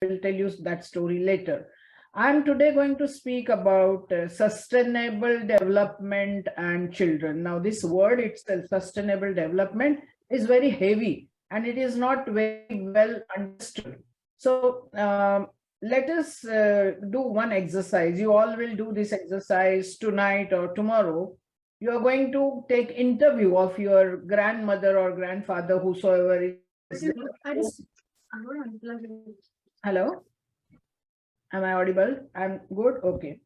will tell you that story later. I'm today going to speak about sustainable development and children. Now, this word itself, sustainable development, is very heavy and it is not very well understood. So, let us do one exercise. You all will do this exercise tonight or tomorrow. You are going to take interview of your grandmother or grandfather, whosoever is. Hello? Am I audible? I'm good? Okay.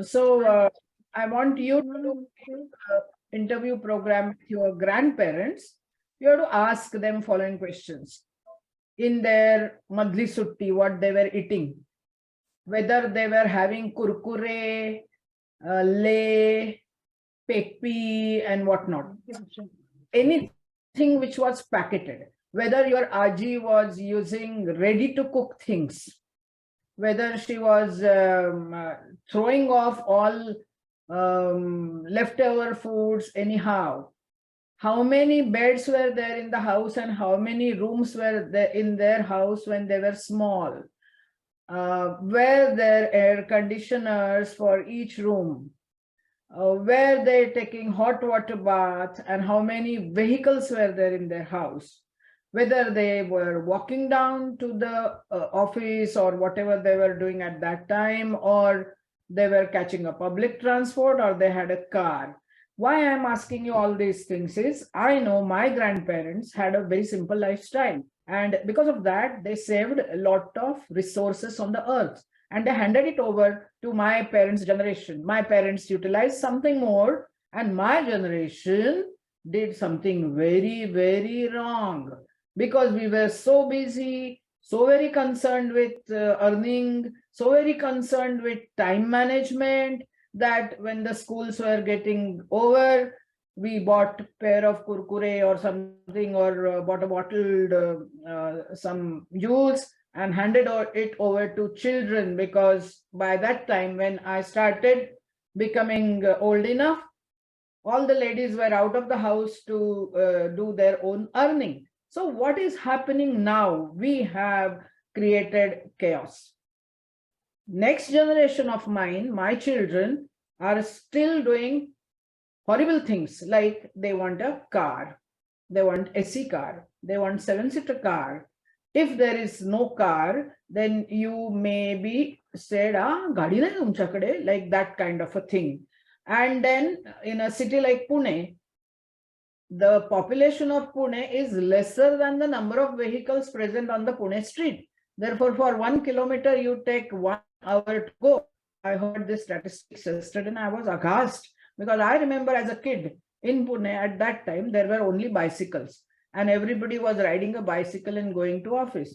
So I want you to do interview program with your grandparents. You have to ask them following questions. In their madli sutti, what they were eating, whether they were having kurkure, lay, pepi, and whatnot. Anything which was packeted, whether your Aji was using ready to cook things, whether she was throwing off all leftover foods anyhow, how many beds were there in the house and how many rooms were there in their house when they were small, were there air conditioners for each room, were they taking hot water bath, and how many vehicles were there in their house, whether they were walking down to the office or whatever they were doing at that time, or they were catching a public transport, or they had a car. Why I'm asking you all these things is, I know my grandparents had a very simple lifestyle. And because of that, they saved a lot of resources on the earth. And they handed it over to my parents' generation. My parents utilized something more, and my generation did something very, very wrong. Because we were so busy, so very concerned with earning, so very concerned with time management, that when the schools were getting over, we bought a pair of kurkure or something, or bought a bottled some juice and handed it over to children, because by that time when I started becoming old enough, all the ladies were out of the house to do their own earning. So what is happening now? We have created chaos. Next generation of mine, my children, are still doing horrible things, like they want a car, they want AC car, they want 7-seater car. If there is no car, then you may be said, gaadi nahi tumchakade, like that kind of a thing. And then in a city like Pune, the population of Pune is lesser than the number of vehicles present on the Pune street. Therefore, for 1 kilometer, you take 1 hour to go. I heard this statistics yesterday and I was aghast, because I remember as a kid in Pune at that time, there were only bicycles and everybody was riding a bicycle and going to office.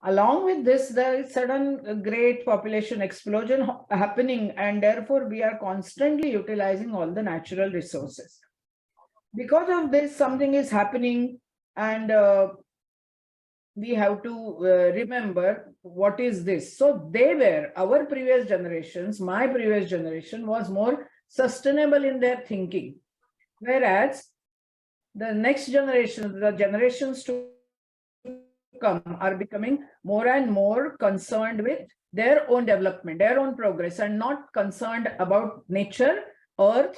Along with this, there is sudden great population explosion happening, and therefore we are constantly utilizing all the natural resources. Because of this, something is happening, and we have to remember what is this. So they were, our previous generations, my previous generation was more sustainable in their thinking, whereas the next generation, the generations to come, are becoming more and more concerned with their own development, their own progress, and not concerned about nature, earth,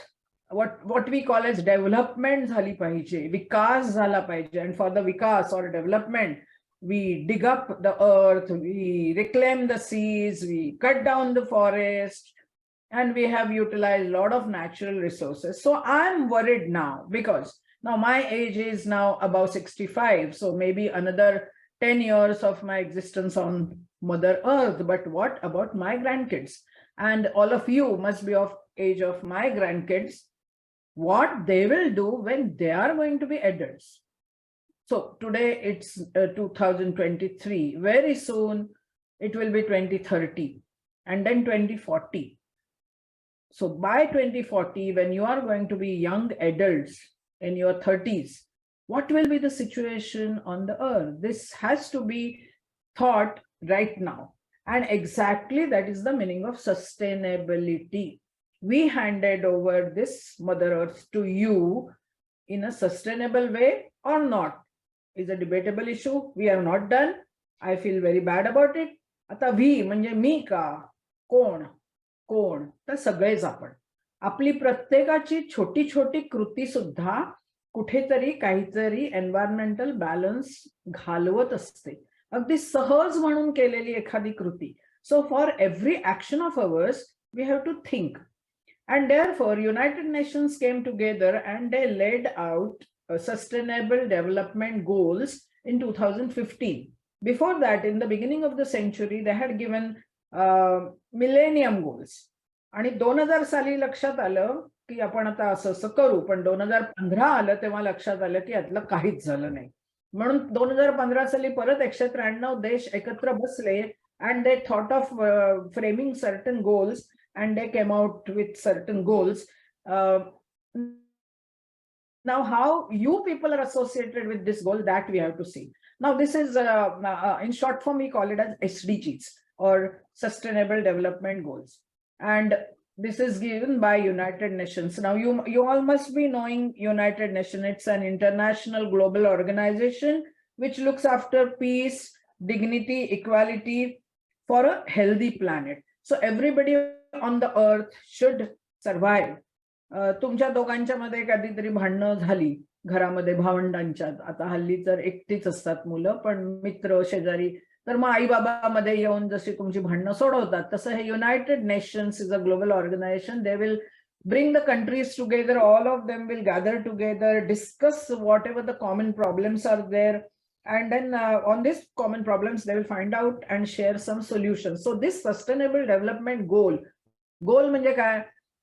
what we call as development zali pahije, vikas zala pahije. And for the vikas or development, we dig up the earth, we reclaim the seas, we cut down the forest, and we have utilized a lot of natural resources. So I'm worried now, because now my age is now above 65. So maybe another 10 years of my existence on Mother Earth. But what about my grandkids? And all of you must be of age of my grandkids. What they will do when they are going to be adults. So today it's 2023. Very soon it will be 2030 and then 2040. So by 2040, when you are going to be young adults in your 30s, what will be the situation on the earth? This has to be thought right now. And exactly that is the meaning of sustainability. We handed over this Mother Earth to you in a sustainable way or not is a debatable issue. We are not done. I feel very bad about it. आता V म्हणजे मी का, कोण, कोण, तर सगळेच आपण. आपली प्रत्येकाची छोटी छोटी कृती सुद्धा कुठेतरी काहीतरी एन्व्हायरमेंटल बॅलन्स घालवत असते, अगदी सहज म्हणून केलेली एखादी कृती. So for every action of ours we have to think. And therefore, United Nations came together and they laid out Sustainable Development Goals in 2015. Before that, in the beginning of the century, they had given Millennium Goals. आणि 2000 साली लक्षात आलं की आपण आता असं असं करू, पण 2015 आलं तेव्हा लक्षात आलं की यातलं काहीच झालं नाही. म्हणून 2015 साली परत 193 देश एकत्र बसले and they thought of framing certain goals and they came out with certain goals. Now, how you people are associated with this goal, that we have to see. Now, this is, in short form, we call it as SDGs or Sustainable Development Goals. And this is given by United Nations. Now, you all must be knowing United Nations. It's an international global organization which looks after peace, dignity, equality for a healthy planet. So everybody on the earth should survive. तुमच्या दोघांच्या मध्ये कधीतरी भांडणं झाली घरामध्ये भावंडांच्यात, आता हल्ली तर एकटीच असतात मुलं, पण मित्र शेजारी, तर मग आई बाबामध्ये येऊन जशी तुमची भांडणं सोडवतात, तसं हे United Nations is a global organisation. They will bring the countries together, all of them will gather together, discuss whatever the common problems are there, and then on these common problems they will find out and share some solutions. So this Sustainable Development Goal म्हणजे काय,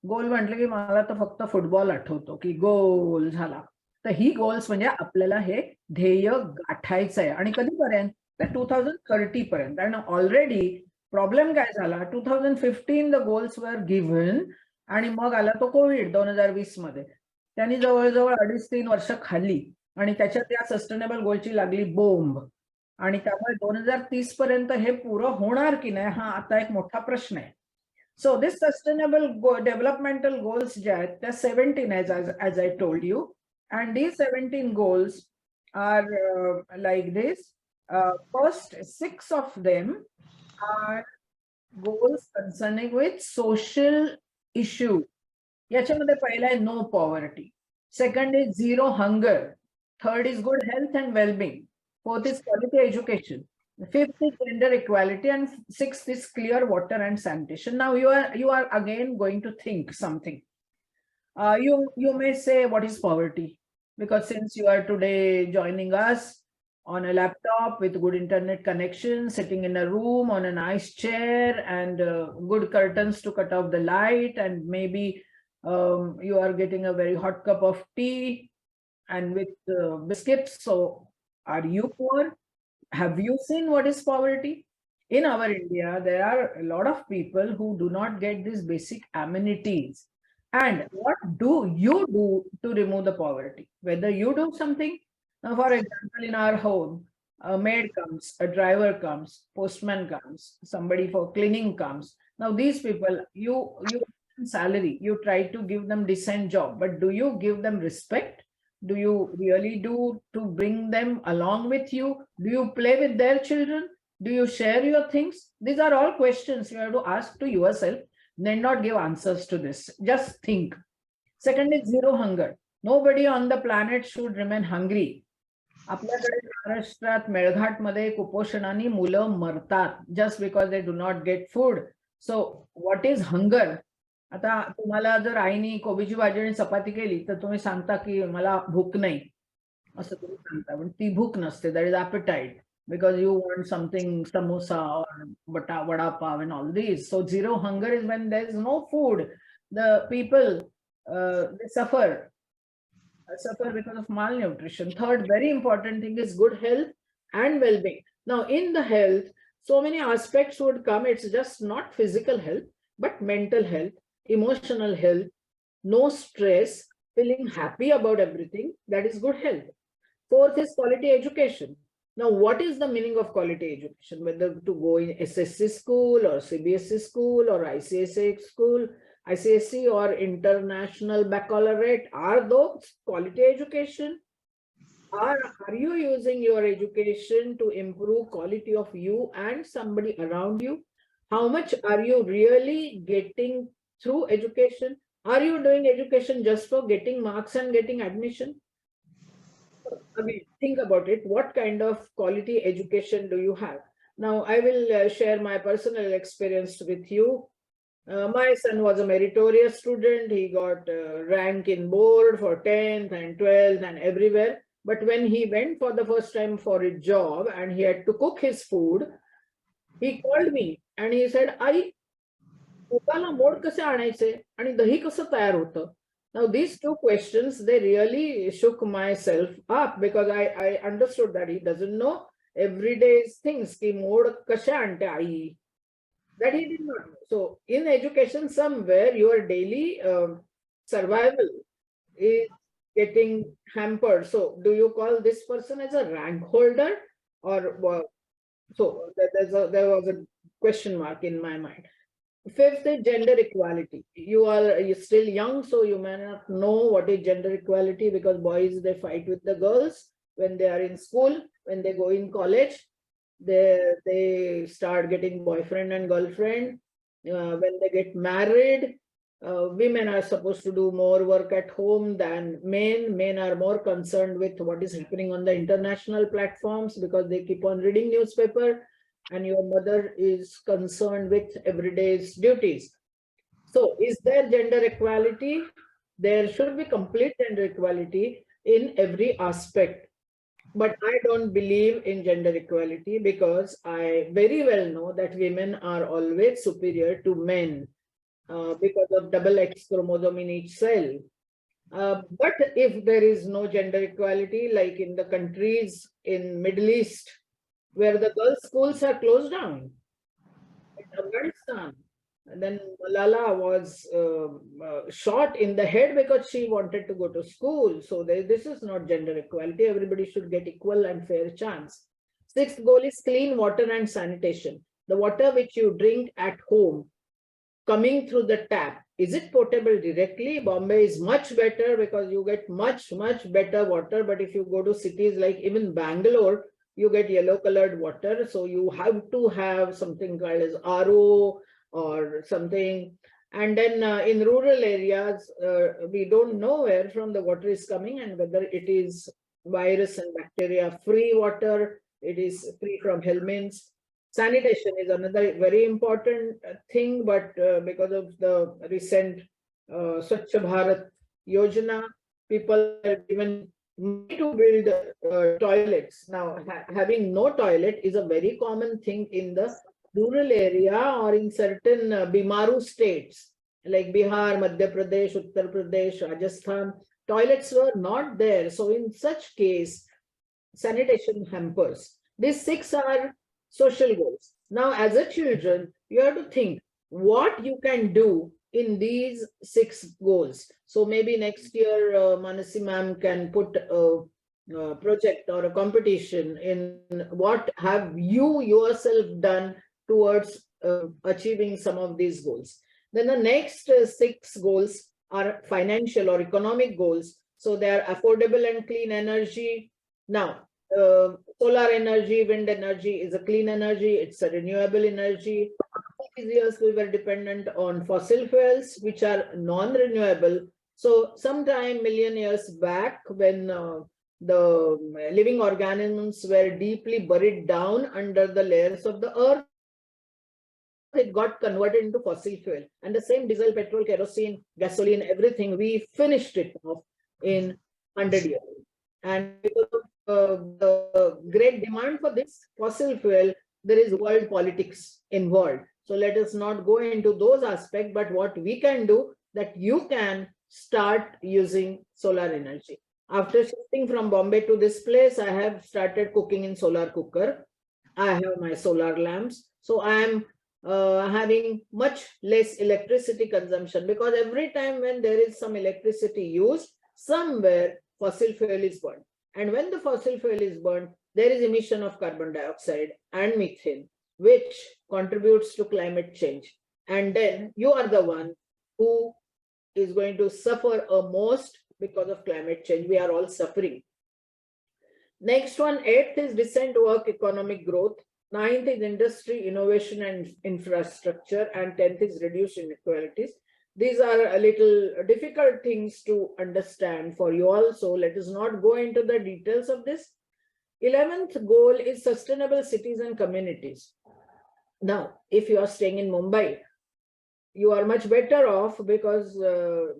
गोल म्हटलं की मला तर फक्त football आठवतो की गोल झाला, तर ही गोल्स म्हणजे आपल्याला हे ध्येय गाठायचं आहे. आणि कधीपर्यंत, तर 2030 पर्यंत. आणि ऑलरेडी प्रॉब्लेम काय झाला, 2015 द गोल्स वर गिव्हन आणि मग आला तो कोविड 2020 मध्ये. त्यांनी जवळजवळ 2.5-3 वर्ष खाल्ली आणि त्याच्यात या सस्टेनेबल गोलची लागली बोंब. आणि त्यामुळे 2030 पर्यंत हे पुरं होणार की नाही हा आता एक मोठा प्रश्न आहे. So this sustainable developmental goals, there are 17 as I told you, and these 17 goals are like this. First 6 of them are goals concerning with social issue. याच्यामध्ये पहिला आहे no poverty, second is zero hunger, third is good health and well-being, fourth is quality education, fifth is gender equality, and sixth is clear water and sanitation. Now you are again going to think something. You may say, what is poverty? Because since you are today joining us on a laptop with good internet connection, sitting in a room on a nice chair and good curtains to cut off the light, and maybe you are getting a very hot cup of tea and with biscuits. So are you poor? Have you seen what is poverty? In our India, there are a lot of people who do not get these basic amenities. And what do you do to remove the poverty? Whether you do something, now for example, in our home, a maid comes, a driver comes, postman comes, somebody for cleaning comes. Now these people, you salary, you try to give them decent job, but do you give them respect? Do you really do to bring them along with you? Do you play with their children? Do you share your things? These are all questions you have to ask to yourself. Need not give answers to this. Just think. Second is zero hunger. Nobody on the planet should remain hungry. आपल्याकडे महाराष्ट्रात मेळघाटमध्ये कुपोषणाने मुलं मरतात just because they do not get food. So what is hunger? आता तुम्हाला जर आईने कोबीची भाजी आणि चपाती केली तर तुम्ही सांगता की मला भूक नाही असं तुम्ही सांगता, पण ती भूक नसते. That is appetite because you want something samosa or vada pav and all these. So zero hunger is when there is no food. The people they suffer because of malnutrition. Third very important thing is good health and well-being. Now in the health, so many aspects would come. It's just not physical health, but mental health, emotional health, no stress, feeling happy about everything. That is good health. Fourth is quality education. Now, what is the meaning of quality education? Whether to go in SSC school or CBSE school or ICSE or international baccalaureate, are those quality education? Are you using your education to improve quality of you and somebody around you? How much are you really getting through education? Are you doing education just for getting marks and getting admission? I mean, think about it. What kind of quality education do you have? Now, I will share my personal experience with you. My son was a meritorious student. He got rank in board for 10th and 12th and everywhere. But when he went for the first time for a job and he had to cook his food, he called me and he said, "I तुपाला मोड कसे आणायचे आणि दही कसं तयार होतं?" Now these two questions, they really shook myself up because I understood that he doesn't know everyday things की मोड कशा आणते आई, that he did not know. So in education somewhere your daily survival is getting hampered. So do you call this person as a rank holder or so there was a question mark in my mind. Fifth is gender equality. You're still young, so you may not know what is gender equality because boys, they fight with the girls when they are in school. When they go in college, they start getting boyfriend and girlfriend. When they get married, women are supposed to do more work at home than men. Men are more concerned with what is happening on the international platforms because they keep on reading newspaper, and your mother is concerned with everyday's duties. So is there gender equality? There should be complete gender equality in every aspect. But I don't believe in gender equality because I very well know that women are always superior to men because of double X chromosome in each cell. But if there is no gender equality, like in the countries in Middle East, where the girls' schools are closed down, in Afghanistan, and then Malala was shot in the head because she wanted to go to school. So this is not gender equality. Everybody should get equal and fair chance. Sixth goal is clean water and sanitation. The water which you drink at home, coming through the tap, is it potable directly? Bombay is much better because you get much better water. But if you go to cities like even Bangalore, you get yellow colored water. So you have to have something called as RO or something. And then in rural areas, we don't know where from the water is coming and whether it is virus and bacteria free water, it is free from helminths. Sanitation is another very important thing, but because of the recent Swachh Bharat Yojana, people have given money to build toilets. Now, having no toilet is a very common thing in the rural area or in certain Bimaru states like Bihar, Madhya Pradesh, Uttar Pradesh, Rajasthan. Toilets were not there. So in such case, sanitation hampers. These six are social goals. Now, as a children, you have to think what you can do in these six goals. So maybe next year, Manasi ma'am can put a project or a competition in what have you yourself done towards achieving some of these goals. Then the next six goals are financial or economic goals. So they are affordable and clean energy. Now, solar energy, wind energy is a clean energy, it's a renewable energy. These years we were dependent on fossil fuels, which are non-renewable. So sometime million years back, when the living organisms were deeply buried down under the layers of the earth, it got converted into fossil fuel. And the same diesel, petrol, kerosene, gasoline, everything, we finished it off in 100 years. And because of the great demand for this fossil fuel, there is world politics involved. So let us not go into those aspects, but what we can do, that you can start using solar energy. After shifting from Bombay to this place, I have started cooking in solar cooker. I have my solar lamps. So I am having much less electricity consumption because every time when there is some electricity used, somewhere fossil fuel is burned. And when the fossil fuel is burned, there is emission of carbon dioxide and methane, which contributes to climate change. And then you are the one who is going to suffer most because of climate change. We are all suffering. Next one, 8th is decent work economic growth. 9th is industry, innovation and infrastructure. And 10th is reduced inequalities. These are a little difficult things to understand for you also. Let us not go into the details of this. 11th goal is sustainable cities and communities. Now, if you are staying in Mumbai, you are much better off because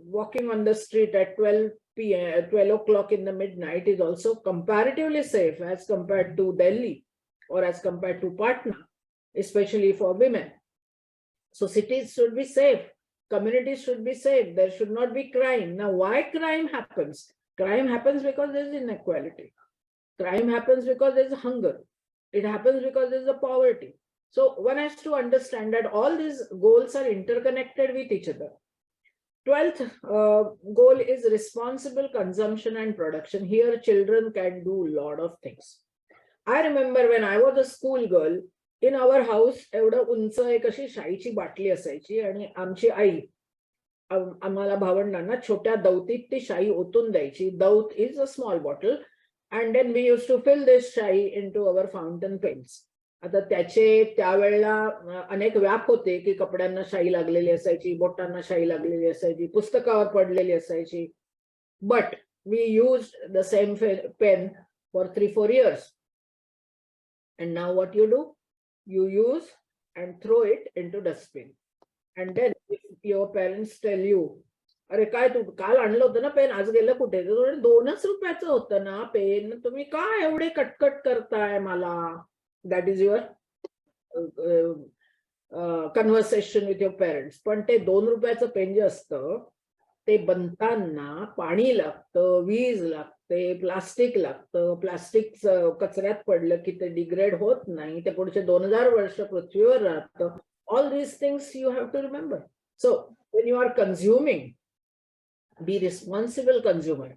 walking on the street at 12 p.m., 12 o'clock in the midnight is also comparatively safe as compared to Delhi or as compared to Patna, especially for women. So cities should be safe, communities should be safe, there should not be crime. Now, why crime happens? Crime happens because there is inequality. Crime happens because there is hunger. It happens because there is a poverty. So one has to understand that all these goals are interconnected with each other. 12th goal is responsible consumption and production. Here children can do a lot of things. I remember when I was a school girl, in our house, एवढं उंच एक अशी शाईची बाटली असायची आणि आमची आई आम्हाला भावंडांना छोट्या दौतीत ती शाई ओतून द्यायची. Daut is a small bottle. And then we used to fill this shai into our fountain pens. आता त्याचे त्यावेळेला अनेक व्याप होते की कपड्यांना शाई लागलेली असायची, बोटांना शाई लागलेली असायची, पुस्तकावर पडलेली असायची. But we used the same pen for 3-4 years. And now what you do? You use and throw it into dustbin. And then if your parents tell you, अरे काय तू काल आणलं होतं ना पेन, आज गेलं कुठे? 2च रुपयाचं होतं ना पेन, तुम्ही काय एवढे कटकट करताय मला? That is your conversation with your parents. पण ते 2 रुपयाचं पेन जे असतं ते बनताना पाणी लागतं, वीज लागते, प्लास्टिक लागतं. प्लास्टिक कचऱ्यात पडलं की ते डिग्रेड होत नाही, ते पुढचे 2000 वर्ष पृथ्वीवर राहतं. All these things you have to remember. So when you are consuming, be responsible consumer.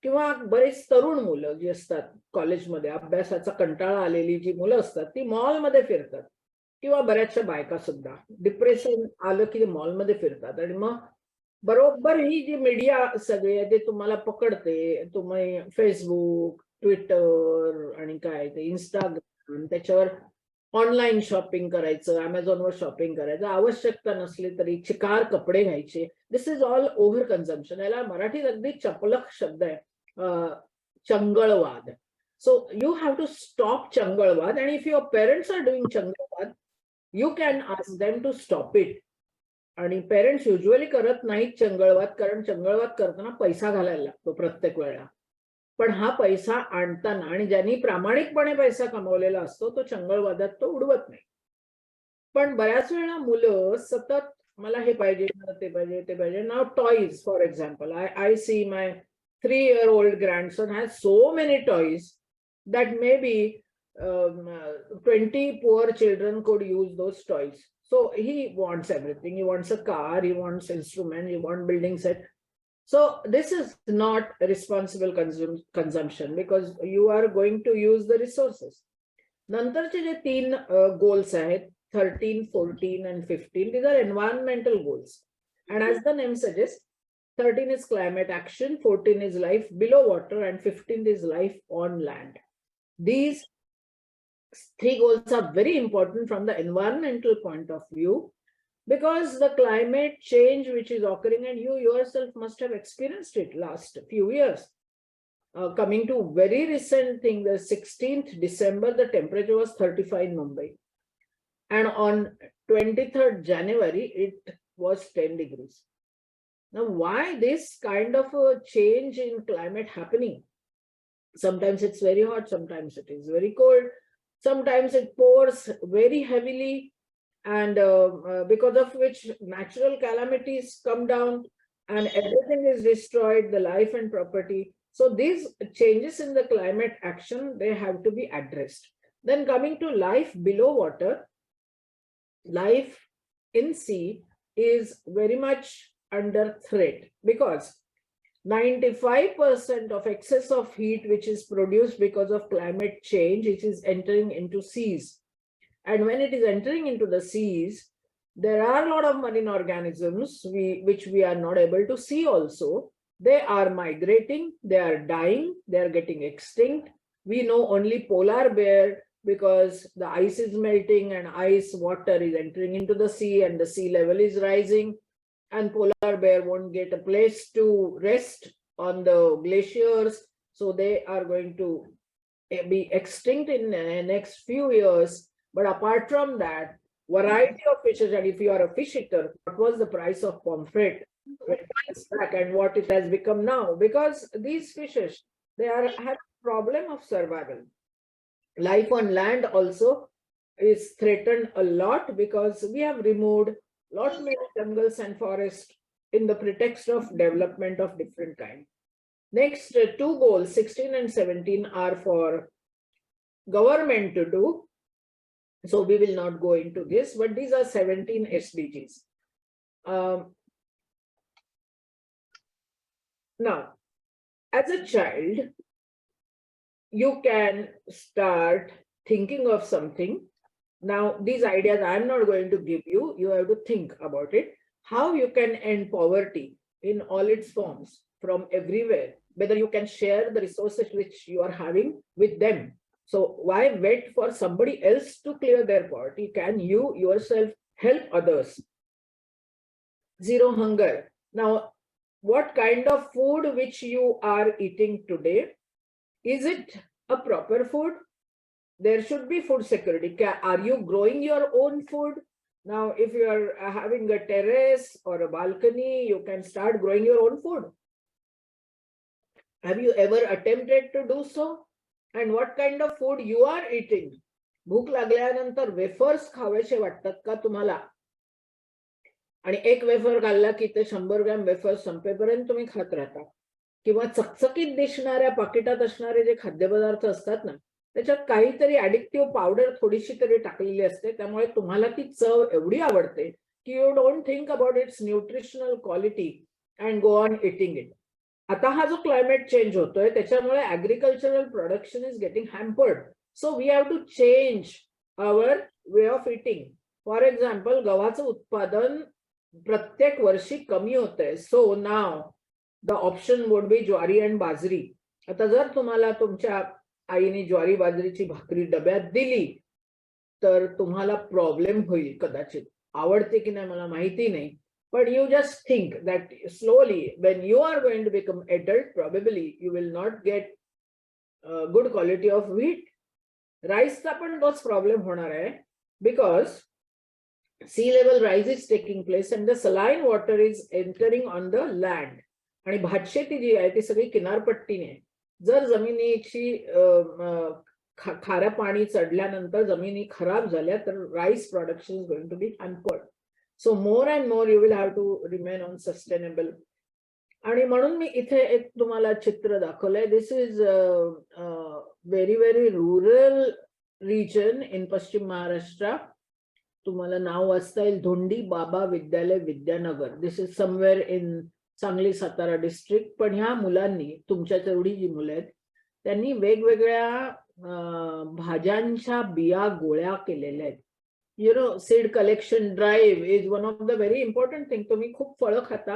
किंवा बरेच तरुण मुलं जी असतात कॉलेजमध्ये, अभ्यासाचा कंटाळा आलेली जी मुलं असतात ती मॉलमध्ये फिरतात, किंवा बऱ्याचशा बायका सुद्धा डिप्रेशन आलं की मॉलमध्ये फिरतात. आणि मग बरोबर ही जी मीडिया सगळी आहे ते तुम्हाला पकडते. तुम्ही फेसबुक, ट्विटर आणि काय ते इंस्टाग्राम, त्याच्यावर ऑनलाईन शॉपिंग करायचं, अमेझॉनवर शॉपिंग करायचं, आवश्यकता नसली तरी चिकार कपडे घ्यायचे. This is all over consumption. याला मराठीत अगदी चपलक शब्द आहे, चंगळवाद. So you have to stop चंगळवाद. आणि if your parents are doing चंगळवाद, you can ask them to stop it. आणि पेरेंट्स युजली करत नाहीत चंगळवाद, कारण चंगळवाद करताना पैसा घालायला लागतो प्रत्येक वेळेला. पण हा पैसा आणताना, आणि ज्यांनी प्रामाणिकपणे पैसा कमवलेला असतो तो चंगळवादात तो उडवत नाही. पण बऱ्याच वेळा मुलं सतत मला हे पाहिजे, ते पाहिजे, ते पाहिजे. Now toys for example, I see my 3-year-old grandson has so many toys that maybe 20 poor children could use those toys. So he wants everything. He wants a car, he wants instrument, he wants building set. So this is not a responsible consumption because you are going to use the resources. नंतरचे जे 3 goals आहेत, 13, 14 and 15, these are environmental goals. And as the name suggests, 13 is climate action, 14 is life below water, and 15 is life on land. These 3 goals are very important from the environmental point of view, because the climate change which is occurring, and you yourself must have experienced it last few years. Coming to very recent thing, the 16th December, the temperature was 35 in Mumbai. And on 23rd January, it was 10 degrees. Now, why this kind of a change in climate happening? Sometimes it's very hot, sometimes it is very cold, sometimes it pours very heavily, and because of which natural calamities come down and everything is destroyed, the life and property. So these changes in the climate action, they have to be addressed. Then coming to life below water, life in sea is very much under threat, because 95% of excess of heat which is produced because of climate change, it is entering into seas. And when it is entering into the seas, there are a lot of marine organisms which we are not able to see also. They are migrating, they are dying, they are getting extinct. We know only polar bear because the ice is melting and ice water is entering into the sea and the sea level is rising, and polar bear won't get a place to rest on the glaciers, so they are going to be extinct in the next few years. But apart from that, variety of fishes, and if you are a fish eater, what was the price of pomfret back and what it has become now? Because these fishes, they have a problem of survival. Life on land also is threatened a lot because we have removed lot many jungles and forests in the pretext of development of different kinds. Next, two goals, 16 and 17, are for government to do. So we will not go into this, but these are 17 SDGs. Now, as a child, you can start thinking of something. Now, these ideas I'm not going to give you. You have to think about it. How you can end poverty in all its forms from everywhere, whether you can share the resources which you are having with them. So why wait for somebody else to clear their poverty? Can you yourself help others? Zero hunger. Now, what kind of food which you are eating today? Is it a proper food? There should be food security. Are you growing your own food? Now, if you are having a terrace or a balcony, you can start growing your own food. Have you ever attempted to do so? And what kind of food you are eating? भूक लागल्यानंतर wafers खावेसे वाटतात का तुम्हाला? आणि एक wafer खाल्ला की ते 100 ग्रॅम वेफर्स संपेपर्यंत तुम्ही खात राहता. किंवा चकचकीत दिसणाऱ्या पाकिटात असणारे जे खाद्यपदार्थ असतात ना, त्याच्यात काहीतरी ऍडिक्टिव्ह पावडर थोडीशी तरी टाकलेली असते, त्यामुळे तुम्हाला ती चव एवढी आवडते की you don't think about its nutritional quality and go on eating it. आता हा जो क्लायमेट चेंज होतोय त्याच्यामुळे agricultural production is getting hampered. So we have to change our way of eating. For example, गव्हाचं उत्पादन प्रत्येक वर्षी कमी होतंय. So now the option would be jowari and bajri. आता जर तुम्हाला तुमच्या आईने ज्वारी बाजरीची भाकरी डब्यात दिली तर तुम्हाला प्रॉब्लेम होईल कदाचित. आवडते की नाही मला माहिती नाही. But you just think that slowly, when you are going to become adult, probably you will not get good quality of wheat. Rice चा पण तोच problem होणार आहे because sea level rise is taking place and the saline water is entering on the land. आणि भातशेती जी आहे ती सगळी किनारपट्टीने. जर जमिनीची खाऱ्या पाणी चढल्यानंतर जमिनी खराब झाल्या तर rice production is going to be hampered. So more and more you will have to remain on sustainable. आणि म्हणून मी इथे एक तुम्हाला चित्र दाखवलंय. This is very very rural region in Paschim Maharashtra. तुम्हाला नाव वाचता येईल, Dhondi Baba Vidyalaya Vidyanagar. This is somewhere in Sangli Satara district. पण ह्या मुलांनी, तुमच्या तेवढी जी मुलं आहेत, त्यांनी वेगवेगळ्या भाज्यांच्या बिया गोळ्या केलेल्या आहेत. You know, seed collection drive is one of the very important thing. तुम्ही खूप फळं खाता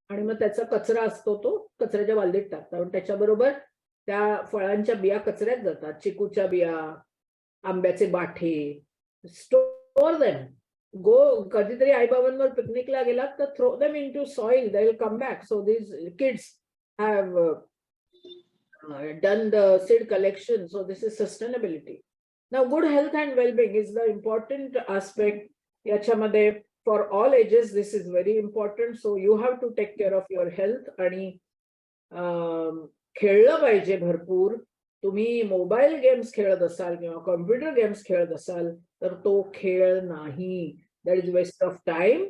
आणि मग त्याचा कचरा असतो तो कचऱ्याच्या बालदीत टाकता. पण त्याच्याबरोबर त्या फळांच्या बिया कचऱ्यात जातात. चिकूच्या बिया, आंब्याचे बाठे. Store them. गो, कधीतरी आईबाबांवर पिकनिकला गेलात तर throw them into soil, they will come back. So these kids have done the seed collection. So this is sustainability. Now, good health and well-being is the important aspect. याच्यामध्ये for all ages this is very important. So you have to take care of your health. आणि खेळलं पाहिजे भरपूर. तुम्ही mobile games खेळत असाल किंवा computer games खेळत असाल तर तो खेळ नाही. That is waste of time,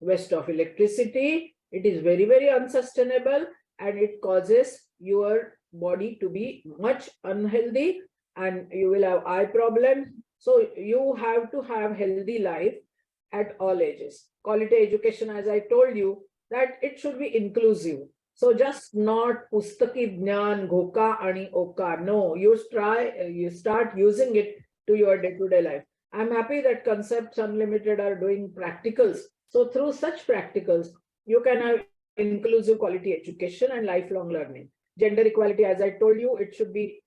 waste of electricity. It is very very unsustainable and it causes your body to be much unhealthy and you will have eye problems. So you have to have healthy life at all ages. Quality education, as I told you, that it should be inclusive. So just not pustaki jnaan, ghoka ani oka. No, you start using it to your day-to-day life. I'm happy that Concepts Unlimited are doing practicals. So through such practicals, you can have inclusive quality education and lifelong learning. Gender equality, as I told you, it should be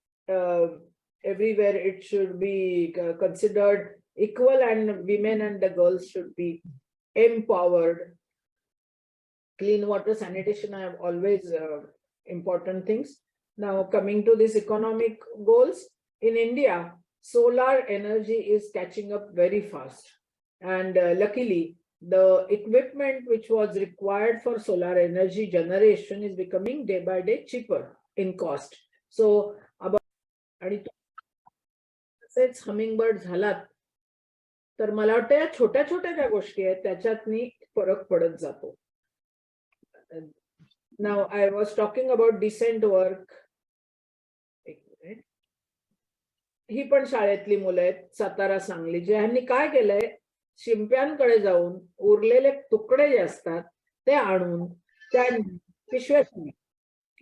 everywhere it should be considered equal, and women and the girls should be empowered. Clean water, sanitation are always important things. Now, coming to these economic goals, in India, solar energy is catching up very fast. And luckily, the equipment which was required for solar energy generation is becoming day by day cheaper in cost. So, about आणि तसेच hummingbird झालात तर मला वाटतं या छोट्या छोट्या ज्या गोष्टी आहेत त्याच्यातनी फरक पडत जातो. Now I was talking about decent work. ही पण शाळेतली मुलं आहेत सातारा सांगलीची. ह्यांनी काय केलंय, शिंप्यांकडे जाऊन उरलेले तुकडे जे असतात ते आणून त्या पिशव्या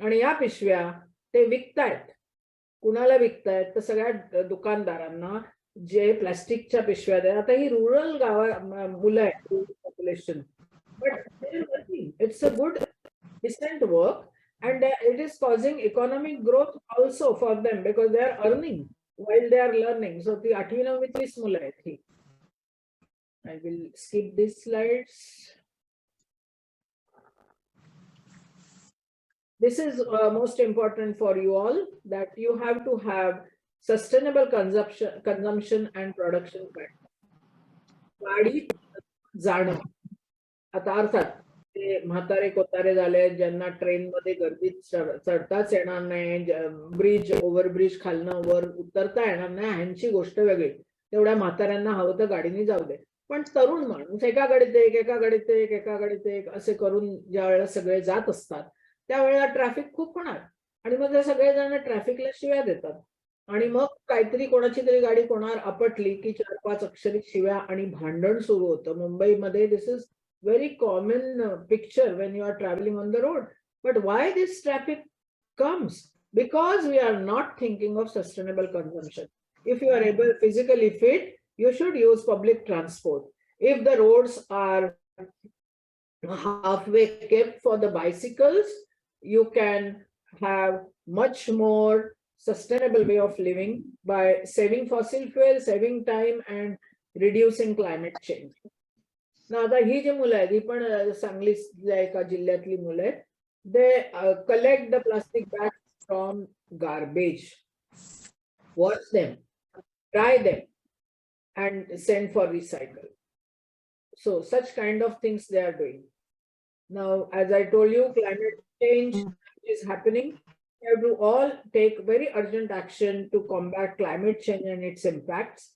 आणि या पिशव्या ते विकतायत. कुणाला विकतायत तर सगळ्या दुकानदारांना जे प्लास्टिकच्या पिशव्या द्या. आता ही रुरल गावा मुलं आहेत, population, but it's a good decent work, and it is causing economic growth also for them because they are earning while they are learning. So the 8वी 9वीतलीच मुलं आहेत ही. I will skip these slides. This is most important for you all, that you have to have sustainable consumption and production pattern. गाडी जाणं. आता अर्थात ते म्हातारे कोतारे झाले ज्यांना ट्रेन मध्ये गर्दीत चढताच येणार नाही, ब्रिज ओव्हरब्रिज खालनं वर उतरता येणार नाही, ह्यांची गोष्ट वेगळी. तेवढ्या म्हाताऱ्यांना हवं तर गाडीने जाऊ दे. पण तरुण माणूस एका गाडीत एक, एका गाडीत एक, एका गाडीत एक असे करून ज्या वेळेला सगळे जात असतात त्यावेळेला ट्रॅफिक खूप होणार आणि मग ते सगळेजण ट्रॅफिकला शिव्या देतात आणि मग काहीतरी कोणाची तरी गाडी कोणावर आपटली की 4-5 अक्षरी शिव्या आणि भांडण सुरू होतं. मुंबईमध्ये this is very common picture when you are traveling on the road. But why this traffic comes? Because we are not thinking of sustainable consumption. If you are able physically fit, you should use public transport. If the roads are halfway kept for the bicycles, you can have much more sustainable way of living by saving fossil fuel, saving time, and reducing climate change. ना आता ही जी मुलं आहेत ही पण सांगली एका जिल्ह्यातली मुलं आहेत. They collect the plastic bag from garbage, wash them, dry them and send for recycle. So such kind of things they are doing. Now, as I told you, climate change is happening. We have to all take very urgent action to combat climate change and its impacts.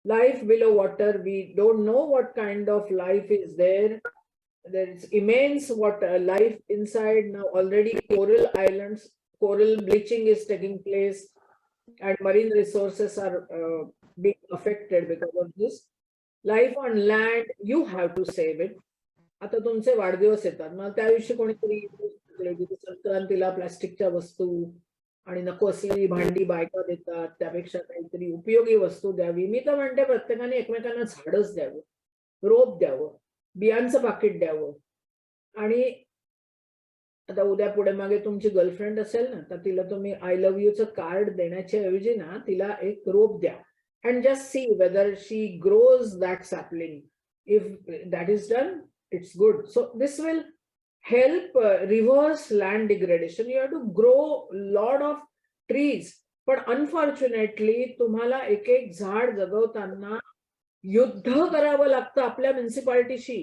Life below water, we don't know what kind of life is there. There is immense life inside. Now already coral islands, coral bleaching is taking place and marine resources are being affected because of this. Life on land, you have to save it. आता तुमचे वाढदिवस येतात, मग त्या दिवशी कोणीतरी संक्रांतीला प्लास्टिकच्या वस्तू आणि नको असलेली भांडी बायका देतात, त्यापेक्षा काहीतरी उपयोगी वस्तू द्यावी. मी तर म्हणते प्रत्येकाने एकमेकांना झाडच द्यावं, रोप द्यावं, बियांचं पाकिट द्यावं. आणि आता उद्या पुढे मागे तुमची गर्लफ्रेंड असेल ना तर तिला तुम्ही आय लव्ह यूचं कार्ड देण्याच्या ऐवजी ना तिला एक रोप द्या. And just see whether she grows that sapling. If that is done, it's good. So this will help reverse land degradation. You have to grow a lot of trees, but unfortunately तुम्हाला एक एक झाड जगवताना युद्ध करावं लागतं आपल्या म्युनिसिपालिटीशी.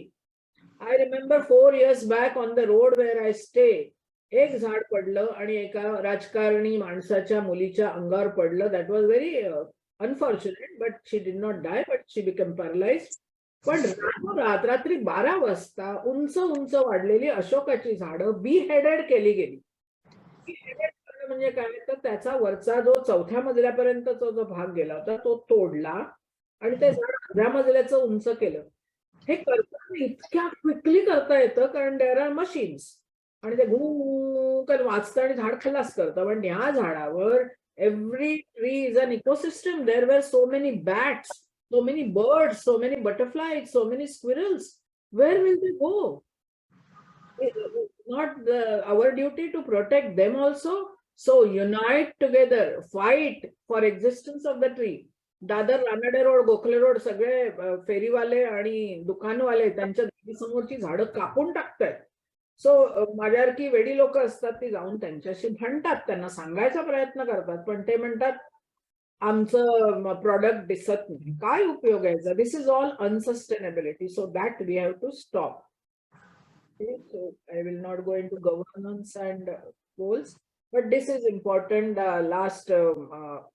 I remember 4 years back on the road where I stay, एक झाड पडलं आणि एका राजकारणी माणसाच्या मुलीच्या अंगावर पडलं. That was very unfortunate, but she did not die, but she became paralyzed. पण रात्री 12 वाजता उंच उंच वाढलेली अशोकाची झाडं beheaded केली गेली. Beheaded करणं म्हणजे काय, तर त्याचा वरचा जो 4थ्या मजल्यापर्यंतचा जो भाग गेला होता तो तोडला आणि ते झाड 10व्या मजल्याचं उंच केलं. हे करताना इतक्या क्विकली करता येतं कारण देअर आर मशीन्स आणि ते घुकर वाचतं आणि झाड खलास करतं. पण या झाडावर every tree is an ecosystem. There were so many bats, so many birds, so many butterflies, so many squirrels. Where will they go? It's not our duty to protect them also? So unite together, fight for existence of the tree. Dadar Ranade road, Gokhale road सगळे फेरीवाले आणि दुकानवाले त्यांच्या समोरची झाडं कापून टाकतायत. सो माझ्यासारखी वेडी लोक असतात ती जाऊन त्यांच्याशी भांडतात, त्यांना सांगायचा प्रयत्न करतात, पण ते म्हणतात आमचं प्रॉडक्ट दिसत नाही. काय उपयोग आहे? This is all unsustainability. So that we have to stop. So I will not go into governance and goals, but this is important. Last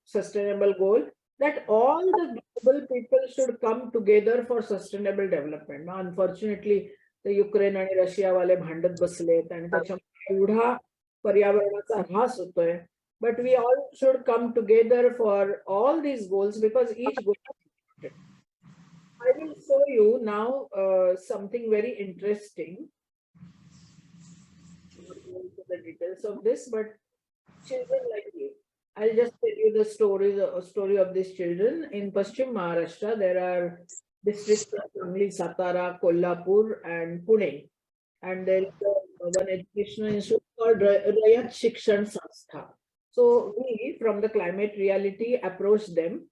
sustainable goal, that all the global people should come together for sustainable development. Now, unfortunately, the Ukraine and Russia वाले भांडत बसलेत आणि त्याच्यामुळे एवढा पर्यावरणाचा ऱ्हास होतोय. But we all should come together for all these goals because each goal is important. I will show you now something very interesting. Into the details of this, but children like you, I'll just tell you the story of these children. In Paschim Maharashtra, there are districts of Sangli, Satara, Kolhapur, and Pune, and there is one educational institute called Rayat Shikshan Sanstha. So we, from the Climate Reality, approached them,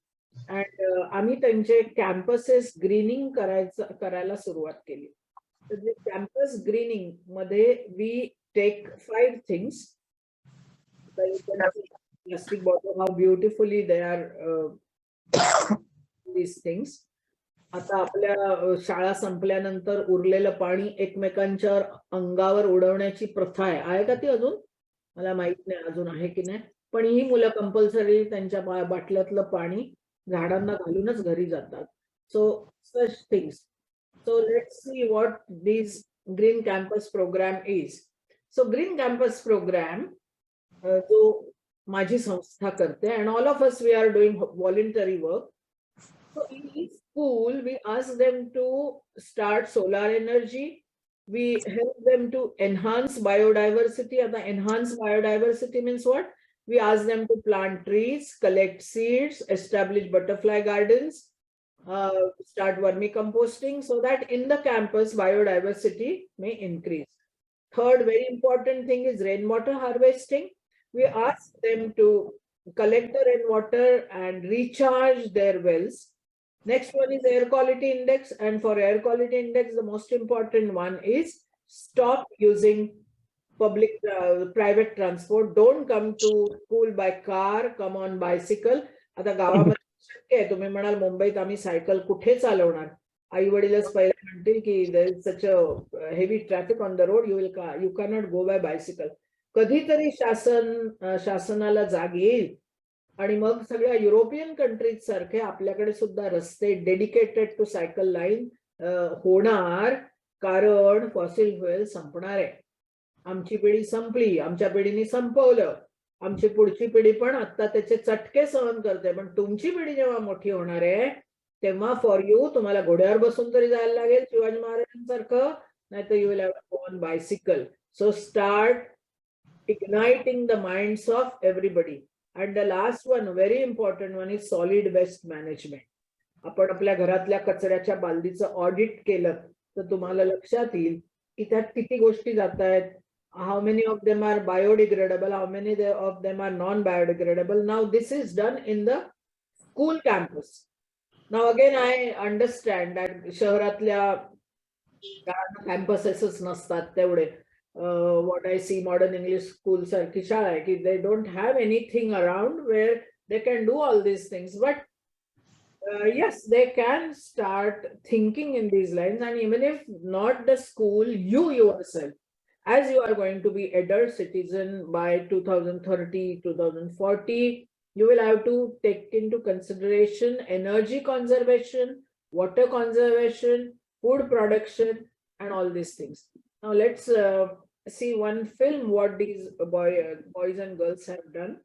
and आम्ही त्यांचे campuses greening करायला सुरुवात केली. So the campus greening मध्ये we take 5 things. Plastic bottle, how beautifully they are these things. आता आपल्या शाळा संपल्यानंतर उरलेलं पाणी एकमेकांच्या अंगावर उडवण्याची प्रथा आहे का ती अजून? मला माहित नाही अजून आहे की नाही, पण ही मुलं कंपल्सरी त्यांच्या बाटल्यातलं पाणी झाडांना घालूनच घरी जातात. सो such things. So let's see what this Green Campus program is. So Green Campus program, जो माझी संस्था करते, and all of us we are doing voluntary work. So in each school we ask them to start solar energy. We help them to enhance biodiversity. And the enhance biodiversity means what? We ask them to plant trees, collect seeds, establish butterfly gardens, start vermicomposting, so that in the campus biodiversity may increase. Third very important thing is rainwater harvesting. We ask them to collect the rainwater and recharge their wells. Next one is air quality index, and for air quality index the most important one is stop using public private transport. Don't come to school by car, come on bicycle. आता गावामध्ये शक्य आहे, तुम्ही म्हणाल मुंबईत आम्ही cycle कुठे चालवणार? आई वडीलच पहिले म्हणतील की there is such a heavy traffic on the road, you cannot go by bicycle. कधीतरी शासनाला जाग येईल आणि मग सगळ्या युरोपियन कंट्रीज सारखे आपल्याकडे सुद्धा रस्ते डेडिकेटेड टू सायकल लाईन होणार, कारण फॉसिल फ्युएल संपणार आहे. आमची पिढी संपली, आमच्या पिढीने संपवलं, आमची पुढची पिढी पण आता त्याचे चटके सहन करते, पण तुमची पिढी जेव्हा मोठी होणार आहे तेव्हा फॉर यू तुम्हाला घोड्यावर बसून तरी जायला लागेल शिवाजी महाराजांसारखं, नाहीतर you will have to go on bicycle. So start igniting the minds of everybody. And the last one, very important one, is solid waste management. आपण आपल्या घरातल्या कचऱ्याच्या बालदीचं ऑडिट केलं तर तुम्हाला लक्षात येईल की त्यात किती गोष्टी जात आहेत. How many of them are biodegradable, how many of them are non-biodegradable. Now this is done in the school campus. Now again I understand that शहरातल्या campuses नसतात तेवढे. What I see modern English school sarki shala hai ki they don't have anything around where they can do all these things, but yes, they can start thinking in these lines. And even if not the school, you yourself, as you are going to be adult citizen by 2030, 2040, you will have to take into consideration energy conservation, water conservation, food production, and all these things. Now let's see one film what these boys and girls have done.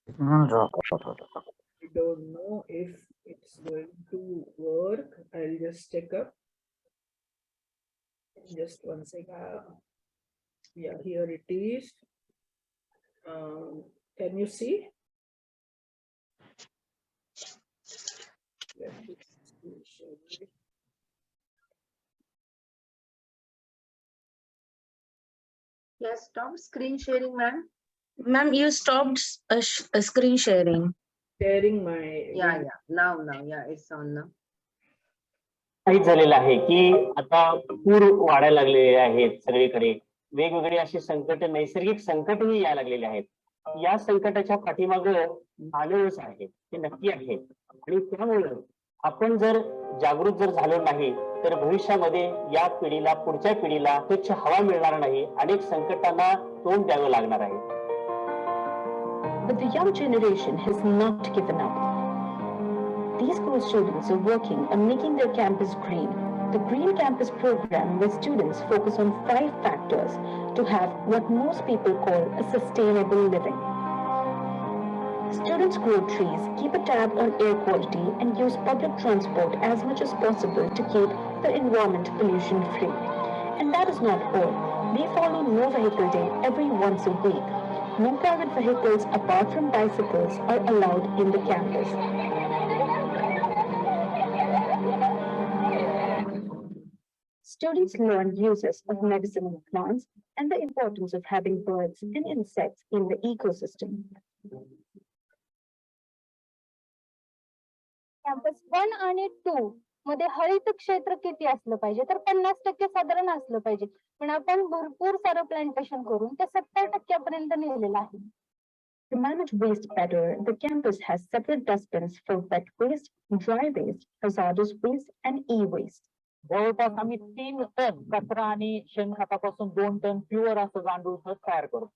I don't know if it's going to work. I'll just check up. Just one second. Yeah, here it is. Can you see? Yes, stop screen sharing, ma'am. Ma'am, you stopped screen sharing. Sharing my Yeah. Now, yeah, it's on now. काहीच झालेलं आहे की आता पूर वाढायला लागलेले आहेत सगळीकडे. वेगवेगळी अशी संकट, नैसर्गिक संकटही यायला लागलेले आहेत. या संकटाच्या पाठीमागं मानवच आहे, ते नक्की आहे. आणि त्यामुळे आपण जर जागृत जर झालो नाही तर भविष्यामध्ये या पिढीला, पुढच्या पिढीला स्वच्छ हवा मिळणार नाही, अनेक संकटांना तोंड द्यावं लागणार आहे. But the young generation has not given up. These school students are working on making their campus green. The Green Campus program, where students focus on 5 factors to have what most people call a sustainable living. Students grow trees, keep a tab on air quality, and use public transport as much as possible to keep the environment pollution free. And that is not all. They follow No Vehicle Day every once a week. No private vehicles apart from bicycles are allowed in the campus. Students learn uses of medicinal plants and the importance of having birds and insects in the ecosystem. Campus 1 आणि 2 मध्ये हरित क्षेत्र किती असलं पाहिजे, तर 50% साधारण असलं पाहिजे. पण आपण भरपूर सारं प्लांटेशन करून ते 70% पर्यंत नेलेलं आहे. To manage waste better, the campus has separate dustbins for wet waste, dry waste, hazardous waste, and e-waste. जवळपास आम्ही 3 टन कचरा आणि शेणखतापासून 2 टन प्युअर असं गांडूळ खत तयार करतो.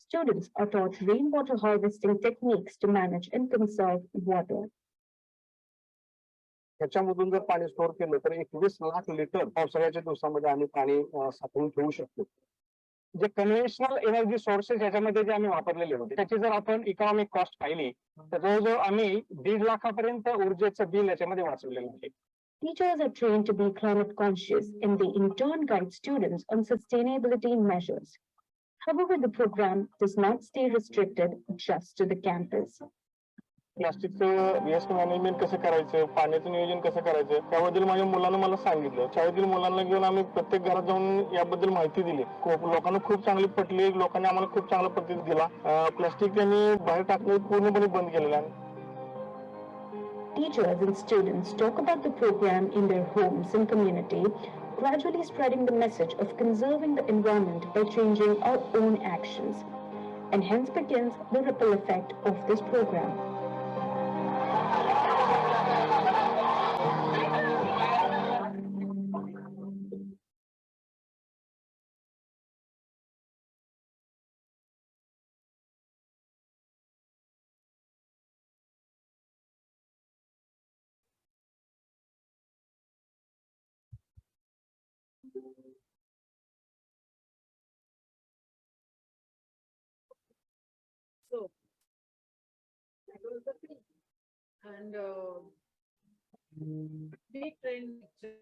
Students are taught rainwater harvesting techniques to manage and conserve water. ह्याच्यामधून जर पाणी स्टोर केलं तर 21 लाख लिटर पावसाळ्याच्या दिवसामध्ये आम्ही पाणी साठवून ठेवू शकतो. जे कन्व्हेन्शनल एनर्जी सोर्सेस याच्यामध्ये जे आम्ही वापरलेले होते त्याची जर आपण इकॉनॉमिक कॉस्ट पाहिली तर जवळजवळ आम्ही 1.5 लाखापर्यंत ऊर्जेचं बिल याच्यामध्ये वाचवलेलं आहे. Teachers are trained to be climate conscious and they in turn guide students on sustainability measures. However, the program does not stay restricted just to the campus. प्लास्टिकचं वेस्ट मॅनेजमेंट कसं करायचं, पाण्याचं नियोजन कसं करायचं, त्याबद्दल माझ्या मुलांना मला सांगितलं. शाळेतील मुलांना घेऊन आम्ही प्रत्येक घरात जाऊन याबद्दल माहिती दिली. लोकांना खूप चांगली पटली, लोकांनी आम्हाला खूप चांगला प्रतिसाद दिला. प्लास्टिक त्यांनी बाहेर टाकणे पूर्णपणे बंद केलेलं आहे. Teachers and students talk about the program in their homes and community, gradually spreading the message of conserving the environment by changing our own actions. And hence begins the ripple effect of this program. So, that was the thing. And we train teachers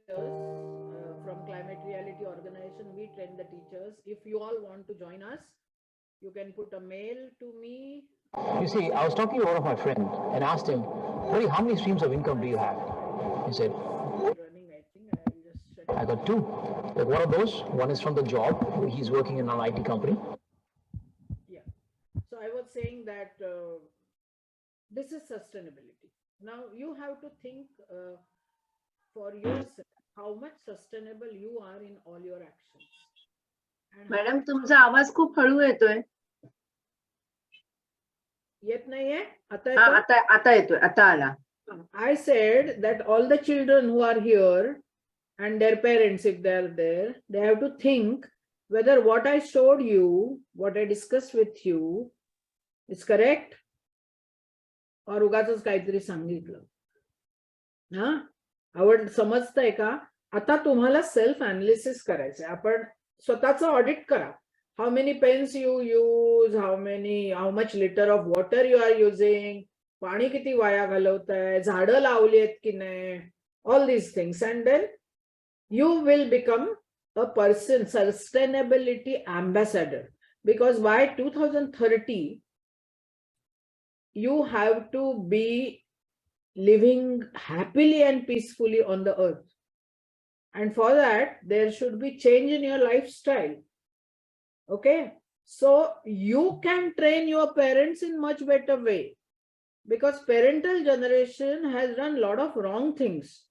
from Climate Reality Organization. We train the teachers. If you all want to join us, you can put a mail to me. You see, I was talking to one of my friends and asked him, "Buddy, how many streams of income do you have?" He said, Running, I think I will just shut "I got 2. Like, what are those? One is from the job. He's working in an IT company." Yeah. So I was saying that this is sustainability. Now you have to think for yourself how much sustainable you are in all your actions. And madam, तुमचा आवाज खूप हळू येतोय. येत नाहीये आता हा, येतोय? आता येतोय, आता आला. I said that all the children who are here and their parents, if they are there, they have to think whether what I showed you, what I discussed with you, is correct or उगाचच काहीतरी सांगितलं. हा, आवड समजतंय का? आता तुम्हाला self analysis करायचंय. आपण स्वतःचं ऑडिट करा. How many pens you use, how much liter of water you are using, पाणी किती वाया घालवताय, झाडं लावलीत की नाही, all these things, and then you will become a person, sustainability ambassador, because by 2030 you have to be living happily and peacefully on the earth, and for that there should be change in your lifestyle. Okay, So you can train your parents in much better way, because parental generation has done a lot of wrong things.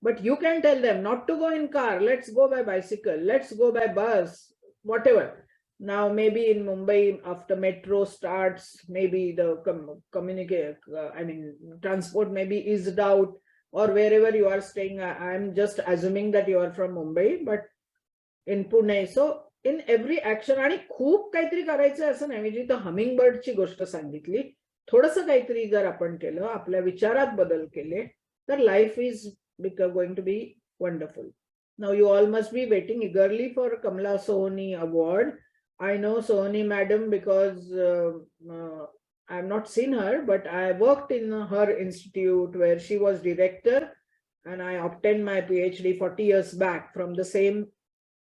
But you can tell them not to go in car, let's go by bicycle, let's go by bus, whatever. Now maybe in Mumbai, after metro starts, maybe the transport may be eased out, or wherever you are staying. I'm just assuming that you are from Mumbai, but in Pune. So in every action, आणि खूप काहीतरी करायचं असं नाही. मी जिथं humming बर्डची गोष्ट सांगितली, थोडंसं काहीतरी जर आपण केलं, आपल्या विचारात बदल केले, तर life is going to be wonderful. Now you all must be waiting eagerly for Kamala Sohani award. I know Sohani madam because I have not seen her, but I worked in her institute where she was director, and I obtained my PhD 40 years back from the same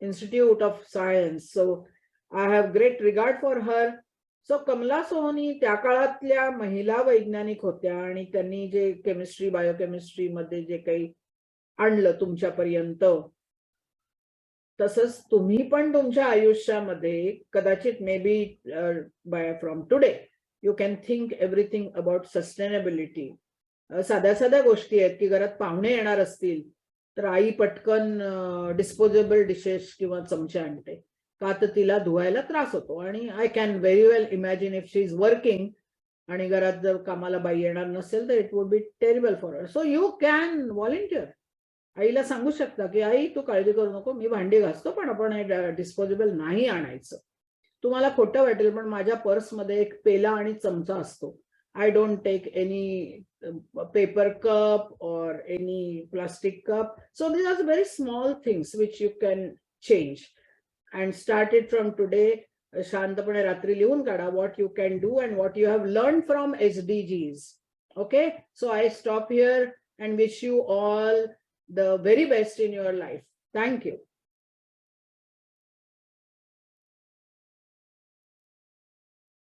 Institute of Science. So I have great regard for her. So Kamala Sohani त्या काळातल्या महिला वैज्ञानिक होत्या, आणि त्यांनी जे chemistry biochemistry मध्ये जे काही आणलं तुमच्यापर्यंत, तसंच तुम्ही पण तुमच्या आयुष्यामध्ये कदाचित may be from today you can think everything about sustainability. साध्या साध्या गोष्टी आहेत की घरात पाहुणे येणार असतील तर आई पटकन डिस्पोजेबल डिशेस किंवा चमचे आणते, का तर तिला धुवायला त्रास होतो. आणि I can very well imagine if she is working आणि घरात जर कामाला बाई येणार नसेल तर it would be terrible for her. So you can volunteer. आईला सांगू शकता की आई तू काळजी करू नको, मी भांडी घासतो, पण आपण हे डिस्पोजेबल नाही आणायचं. तुम्हाला खोटं वाटेल पण माझ्या पर्समध्ये एक पेला आणि चमचा असतो. I don't take any paper cup or any plastic cup. So these are very small things which you can change and start it from today. शांतपणे रात्री लिहून काढा what you can do and what you have learned from SDGs. Okay, so I stop here and wish you all the very best in your life. Thank you.